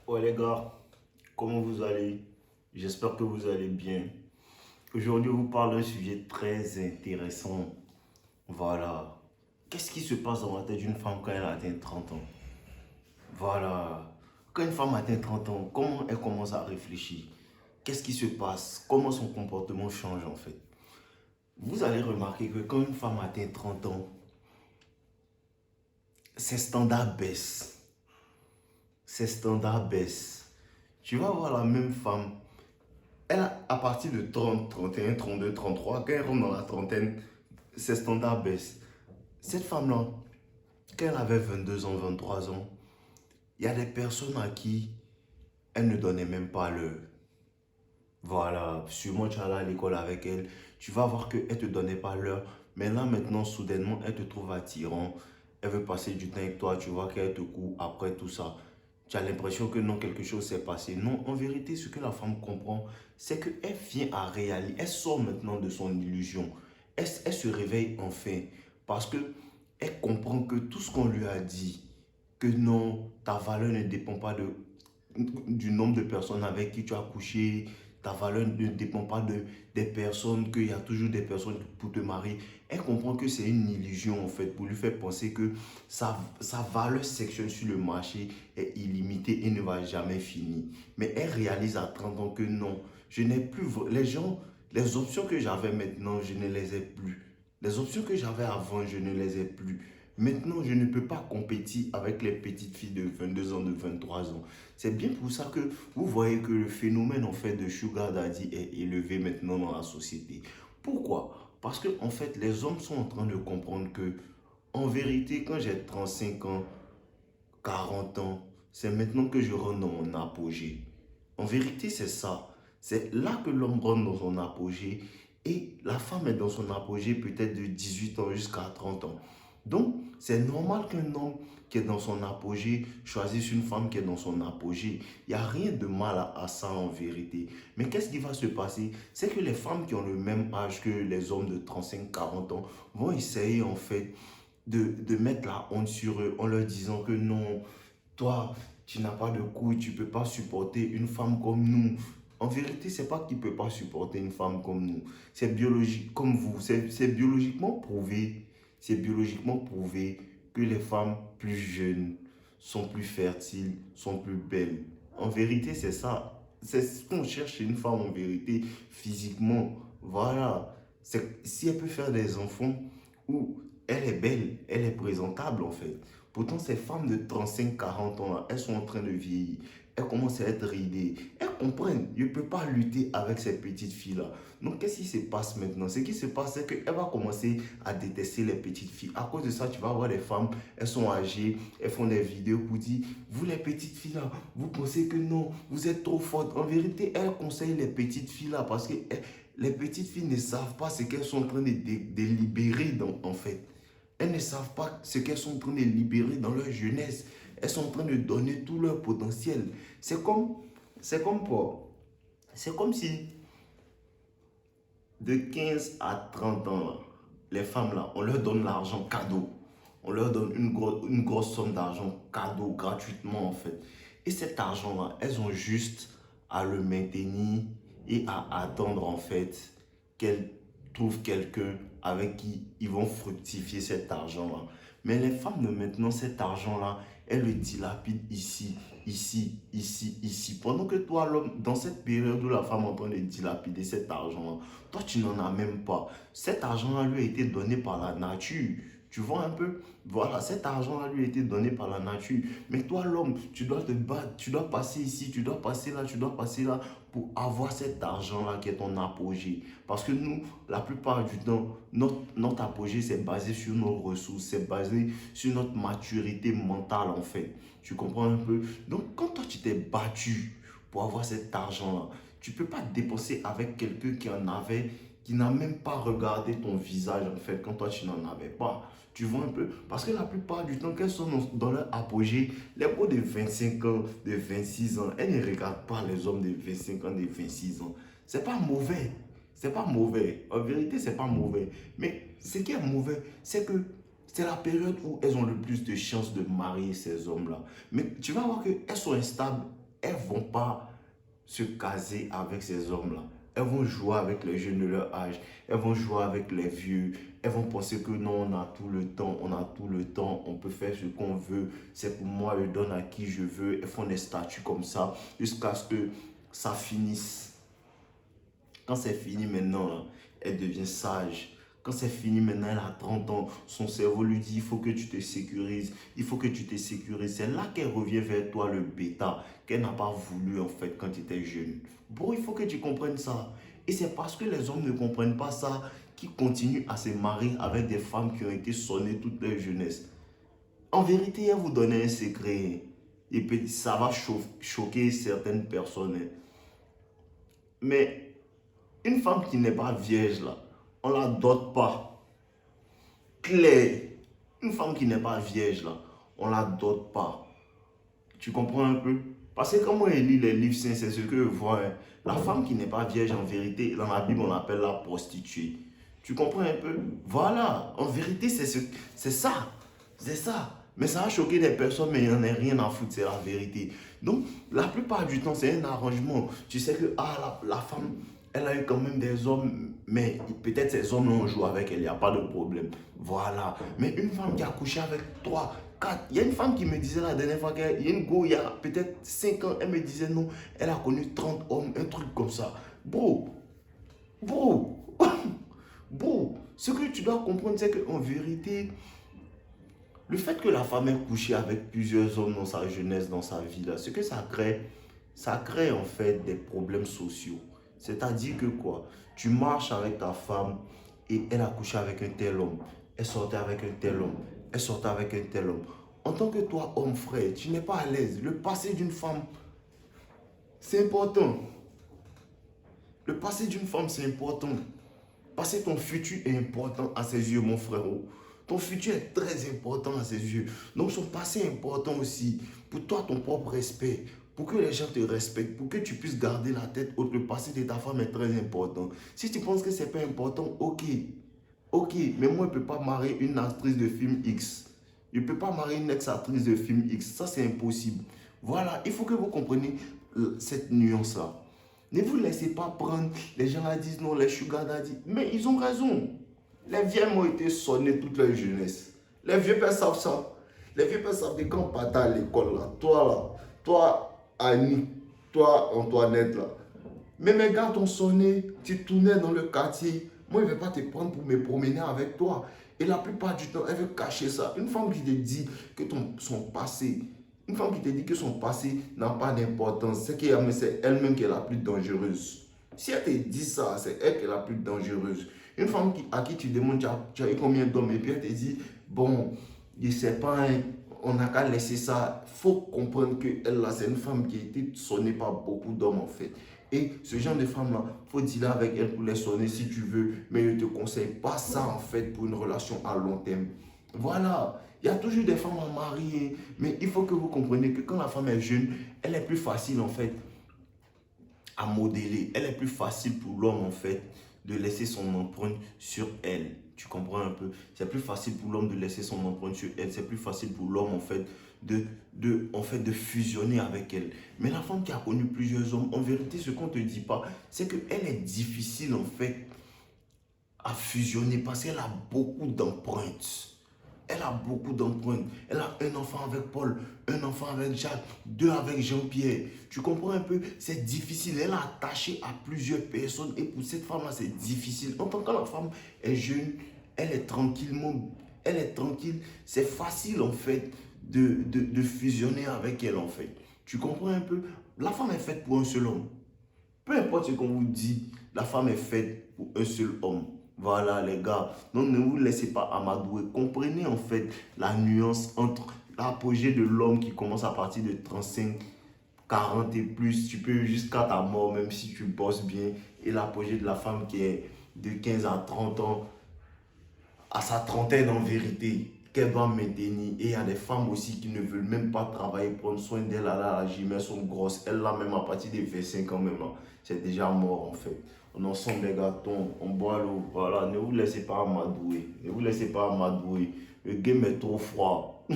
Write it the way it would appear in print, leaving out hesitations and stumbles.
Ouais les gars, comment vous allez? J'espère que vous allez bien. Aujourd'hui, on vous parle d'un sujet très intéressant. Voilà. Qu'est-ce qui se passe dans la tête d'une femme quand elle atteint 30 ans? Voilà. Quand une femme atteint 30 ans, comment elle commence à réfléchir? Qu'est-ce qui se passe? Comment son comportement change en fait? Vous allez remarquer que quand une femme atteint 30 ans, ses standards baissent. Ses standards baissent. Tu vas voir la même femme. Elle, à partir de 30, 31, 32, 33, quand elle rentre dans la trentaine, ses standards baissent. Cette femme-là, quand elle avait 22 ans, 23 ans, il y a des personnes à qui elle ne donnait même pas l'heure. Voilà, sûrement tu allais à l'école avec elle, tu vas voir qu'elle ne te donnait pas l'heure, mais là maintenant, soudainement, elle te trouve attirant, elle veut passer du temps avec toi, tu vois qu'elle te court après tout ça. Tu as l'impression que non, quelque chose s'est passé. Non, en vérité, ce que la femme comprend, c'est qu'elle vient à réaliser, elle sort maintenant de son illusion. Elle se réveille enfin parce que elle comprend que tout ce qu'on lui a dit, que non, ta valeur ne dépend pas du nombre de personnes avec qui tu as couché, ta valeur ne dépend pas des personnes, qu'il y a toujours des personnes pour te marier. Elle comprend que c'est une illusion en fait, pour lui faire penser que sa valeur sexuelle sur le marché est illimitée et ne va jamais finir. Mais elle réalise à 30 ans que non, je n'ai plus, les gens, les options que j'avais maintenant, je ne les ai plus. Les options que j'avais avant, je ne les ai plus. Maintenant, je ne peux pas compétir avec les petites filles de 22 ans, de 23 ans. C'est bien pour ça que vous voyez que le phénomène en fait de Sugar Daddy est élevé maintenant dans la société. Pourquoi? Parce que en fait, les hommes sont en train de comprendre que, en vérité, quand j'ai 35 ans, 40 ans, c'est maintenant que je rentre dans mon apogée. En vérité, c'est ça. C'est là que l'homme rentre dans son apogée et la femme est dans son apogée peut-être de 18 ans jusqu'à 30 ans. Donc, c'est normal qu'un homme qui est dans son apogée choisisse une femme qui est dans son apogée. Il n'y a rien de mal à ça en vérité. Mais qu'est-ce qui va se passer? C'est que les femmes qui ont le même âge que les hommes de 35, 40 ans vont essayer en fait de mettre la honte sur eux en leur disant que non, toi, tu n'as pas de couilles, tu ne peux pas supporter une femme comme nous. En vérité, c'est pas qu'il ne peut pas supporter une femme comme nous. C'est biologique, comme vous. C'est biologiquement prouvé. C'est biologiquement prouvé que les femmes plus jeunes sont plus fertiles, sont plus belles. En vérité, c'est ça. C'est ce qu'on cherche chez une femme en vérité, physiquement. Voilà. Si elle peut faire des enfants ou elle est belle, elle est présentable en fait. Pourtant, ces femmes de 35, 40 ans, là, elles sont en train de vieillir. Elles commencent à être ridées. Elles comprennent. Je ne peux pas lutter avec ces petites filles-là. Donc, qu'est-ce qui se passe maintenant? Ce qui se passe, c'est qu'elle va commencer à détester les petites filles. À cause de ça, tu vas voir des femmes, elles sont âgées, elles font des vidéos pour dire, vous les petites filles-là, vous pensez que non, vous êtes trop fortes. En vérité, elles conseillent les petites filles-là parce que les petites filles ne savent pas ce qu'elles sont en train de libérer en fait. Elles ne savent pas ce qu'elles sont en train de libérer dans leur jeunesse. Elles sont en train de donner tout leur potentiel. C'est comme quoi, c'est comme si de 15 à 30 ans, là, les femmes là, on leur donne l'argent cadeau. On leur donne une grosse somme d'argent cadeau gratuitement en fait. Et cet argent-là, elles ont juste à le maintenir et à attendre en fait qu'elles trouvent quelqu'un avec qui ils vont fructifier cet argent-là. Mais les femmes de maintenant, cet argent-là, elles le dilapident ici, ici, ici, ici. Pendant que toi, l'homme, dans cette période où la femme est en train de dilapider cet argent-là, toi, tu n'en as même pas. Cet argent-là lui a été donné par la nature. Tu vois un peu? Voilà, cet argent-là lui a été donné par la nature. Mais toi, l'homme, tu dois te battre, tu dois passer ici, tu dois passer là, tu dois passer là pour avoir cet argent-là qui est ton apogée. Parce que nous, la plupart du temps, notre apogée, c'est basé sur nos ressources, c'est basé sur notre maturité mentale en fait. Tu comprends un peu? Donc, quand toi, tu t'es battu pour avoir cet argent-là, tu ne peux pas dépenser avec quelqu'un qui en avait, qui n'a même pas regardé ton visage en fait quand toi tu n'en avais pas. Tu vois un peu? Parce que la plupart du temps, quand elles sont dans leur apogée, les beaux de 25 ans, de 26 ans, elles ne regardent pas les hommes de 25 ans, de 26 ans. C'est pas mauvais. C'est pas mauvais. En vérité, c'est pas mauvais. Mais ce qui est mauvais, c'est que c'est la période où elles ont le plus de chances de marier ces hommes-là. Mais tu vas voir qu'elles sont instables elles ne vont pas se caser avec ces hommes-là. Elles vont jouer avec les jeunes de leur âge. Elles vont jouer avec les vieux. Elles vont penser que non, on a tout le temps, on a tout le temps, on peut faire ce qu'on veut. C'est pour moi, je donne à qui je veux. Elles font des statuts comme ça jusqu'à ce que ça finisse. Quand c'est fini maintenant, là, elle devient sage. Quand c'est fini maintenant, elle a 30 ans. Son cerveau lui dit, il faut que tu te sécurises. Il faut que tu te sécurises. C'est là qu'elle revient vers toi, le bêta, qu'elle n'a pas voulu en fait quand tu étais jeune. Bon, il faut que tu comprennes ça. Et c'est parce que les hommes ne comprennent pas ça qu'ils continuent à se marier avec des femmes qui ont été sonnées toute leur jeunesse. En vérité, elle vous donne un secret. Et puis, ça va choquer certaines personnes. Mais une femme qui n'est pas vierge, là, on ne la dote pas. Claire. Une femme qui n'est pas vierge, là, on ne la dote pas. Tu comprends un peu? Parce que quand moi je lis les livres saints, c'est ce que je vois. Hein. La femme qui n'est pas vierge, en vérité, dans la Bible, on l'appelle la prostituée. Tu comprends un peu? Voilà. En vérité, c'est ça. C'est ça. Mais ça a choqué des personnes, mais il n'y en a rien à foutre, c'est la vérité. Donc, la plupart du temps, c'est un arrangement. Tu sais que la femme, elle a eu quand même des hommes, mais peut-être ces hommes ont joué avec elle, il n'y a pas de problème. Voilà. Mais une femme qui a couché avec toi, 4, il y a une femme qui me disait la dernière fois, il y a une go, il y a peut-être 5 ans, elle me disait non, elle a connu 30 hommes, un truc comme ça. Bro, bro, bro, ce que tu dois comprendre, c'est qu'en vérité, le fait que la femme ait couché avec plusieurs hommes dans sa jeunesse, dans sa vie, là, ce que ça crée en fait des problèmes sociaux. C'est-à-dire que quoi? Tu marches avec ta femme et elle a couché avec un tel homme. Elle sortait avec un tel homme. Elle sortait avec un tel homme. En tant que toi, homme frère, tu n'es pas à l'aise. Le passé d'une femme, c'est important. Le passé d'une femme, c'est important. Parce que ton futur est important à ses yeux, mon frérot. Ton futur est très important à ses yeux. Donc son passé est important aussi. Pour toi, ton propre respect. Pour que les gens te respectent. Pour que tu puisses garder la tête haute. Le passé de ta femme est très important. Si tu penses que ce n'est pas important, ok. Ok, mais moi, je ne peux pas marier une actrice de film X. Je ne peux pas marier une ex-actrice de film X. Ça, c'est impossible. Voilà, il faut que vous compreniez cette nuance-là. Ne vous laissez pas prendre. Les gens là disent non, les sugar daddy. Mais ils ont raison. Les vieux m'ont été sonnés toute leur jeunesse. Les vieux pères savent ça. Les vieux pères savent que quand on partait à l'école, là, toi Annie, toi Antoinette, là, mais mes gars t'ont sonné, tu tournais dans le quartier. Moi, je ne vais pas te prendre pour me promener avec toi. Et la plupart du temps, elle veut cacher ça. Une femme qui te dit que son passé, une femme qui te dit que son passé n'a pas d'importance, c'est elle-même qui est la plus dangereuse. Si elle te dit ça, c'est elle qui est la plus dangereuse. Une femme à qui tu demandes, tu as eu combien d'hommes, et puis elle te dit, bon, je ne sais pas, hein, on n'a qu'à laisser ça. Il faut comprendre qu'elle, là, c'est une femme qui a été sonnée par beaucoup d'hommes, en fait. Et ce genre de femme-là, il faut dealer avec elle pour les sonner si tu veux. Mais je ne te conseille pas ça, en fait, pour une relation à long terme. Voilà. Il y a toujours des femmes à marier. Mais il faut que vous compreniez que quand la femme est jeune, elle est plus facile, en fait, à modeler. Elle est plus facile pour l'homme, en fait, de laisser son empreinte sur elle. Tu comprends un peu? C'est plus facile pour l'homme de laisser son empreinte sur elle. C'est plus facile pour l'homme, en fait, de fusionner avec elle. Mais la femme qui a connu plusieurs hommes, en vérité, ce qu'on ne te dit pas, c'est qu'elle est difficile, en fait, à fusionner parce qu'elle a beaucoup d'empreintes. Elle a beaucoup d'empreintes. Elle a un enfant avec Paul, un enfant avec Jacques, 2 avec Jean-Pierre. Tu comprends un peu? C'est difficile. Elle est attachée à plusieurs personnes et pour cette femme-là, c'est difficile. En tant que la femme est jeune, elle est tranquillement, elle est tranquille. C'est facile en fait de fusionner avec elle en fait. Tu comprends un peu? La femme est faite pour un seul homme. Peu importe ce qu'on vous dit, la femme est faite pour un seul homme. Voilà les gars. Donc ne vous laissez pas amadouer. Comprenez en fait la nuance entre l'apogée de l'homme qui commence à partir de 35, 40 et plus. Tu peux jusqu'à ta mort même si tu bosses bien. Et l'apogée de la femme qui est de 15 à 30 ans à sa trentaine en vérité, qu'elle doit maintenir. Et il y a des femmes aussi qui ne veulent même pas travailler, prendre soin d'elle, aller à la gym, elles sont grosses. Elles là même à partir des 25 ans même, c'est déjà mort en fait. On ensemble les gâtons, on boit l'eau, voilà, ne vous laissez pas amadouer, ne vous laissez pas amadouer. Le game est trop froid.